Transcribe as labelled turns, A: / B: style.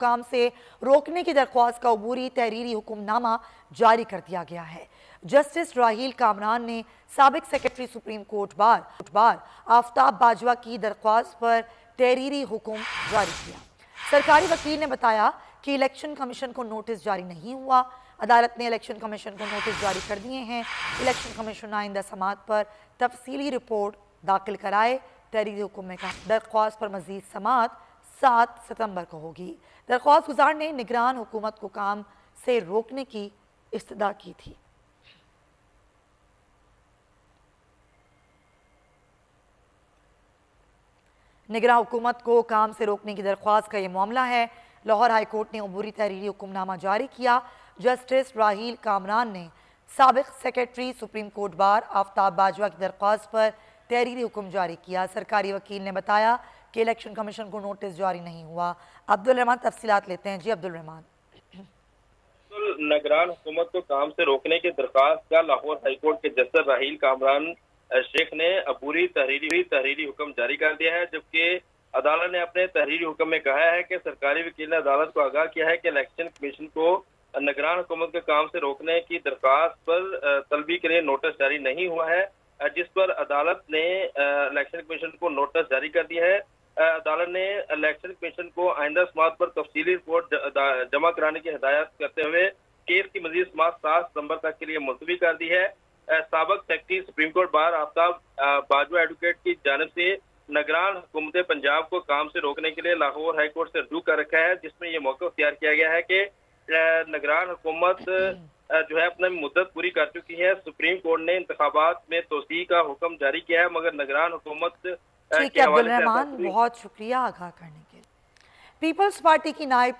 A: काम से रोकने की दरख्वास्त का अबूरी तहरीरी हुक्मनामा जारी कर दिया गया है। जस्टिस राहील कामरान ने साबिक secretary supreme court bar Aftab Bajwa की दरख्वास्त पर तहरीरी हुक्म जारी किया। सरकारी वकील ने बताया कि इलेक्शन कमीशन को नोटिस जारी नहीं हुआ। अदालत ने इलेक्शन कमीशन को नोटिस जारी कर दिए हैं। इलेक्शन कमीशन आइंदा समात पर तफसीली रिपोर्ट दाखिल कराए। तहरीरी हुक्म में कहा दरख्वास्त पर मजीद समात 7 सितंबर को होगी। दरख्वास्त गुजार ने निगरान हुकूमत को काम से रोकने की इस्तदा की थी। निगरान हुकूमत को काम से रोकने की दरख्वास्त का यह मामला है। लाहौर हाई कोर्ट ने अबूरी तहरीरी हुक्मनामा जारी किया। जस्टिस राहील कामरान ने साबिक secretary supreme court bar Aftab Bajwa की दरख्वास्त पर तहरीरी हुक्म जारी किया। सरकारी वकील ने बताया कि इलेक्शन कमीशन को नोटिस जारी नहीं हुआ। अब्दुल रहमान तफसीलात लेते हैं। जी अब्दुल रहमान।
B: निगरान हुकूमत को काम से रोकने की दरख्वास्त का लाहौर हाईकोर्ट के जस्टिस राहील कामरान शेख ने अबूरी तहरीरी हुक्म जारी कर दिया है, जबकि अदालत ने अपने तहरीरी हुक्म में कहा है कि सरकारी वकील ने अदालत को आगाह किया है कि इलेक्शन कमीशन को निगरान हुकूमत के काम से रोकने की दरख्वास्त पर तलबी के लिए नोटिस जारी नहीं हुआ है, जिस पर अदालत ने इलेक्शन कमीशन को नोटिस जारी कर दिया है। अदालत ने इलेक्शन कमीशन को आइंदा समात पर तफसीली रिपोर्ट जमा कराने की हिदायत करते हुए केस की मजीद समात 7 सितंबर तक के लिए मुलतवी कर दी है। साबिक secretary supreme court bar Aftab Bajwa advocate की जानिब से निगरान हुकूमत पंजाब को काम से रोकने के लिए लाहौर हाई कोर्ट से रुजू कर रखा है, जिसमें यह मौका इख्तियार किया गया है कि निगरान हुकूमत जो है अपनी मुद्दत पूरी कर चुकी है। सुप्रीम कोर्ट ने इंतखाबात में तोसी का हुक्म जारी किया है, मगर निगरान हुकूमत
A: ठीक है अब्दुल रहमान, बहुत शुक्रिया आगाह करने के लिए। पीपल्स पार्टी की नायब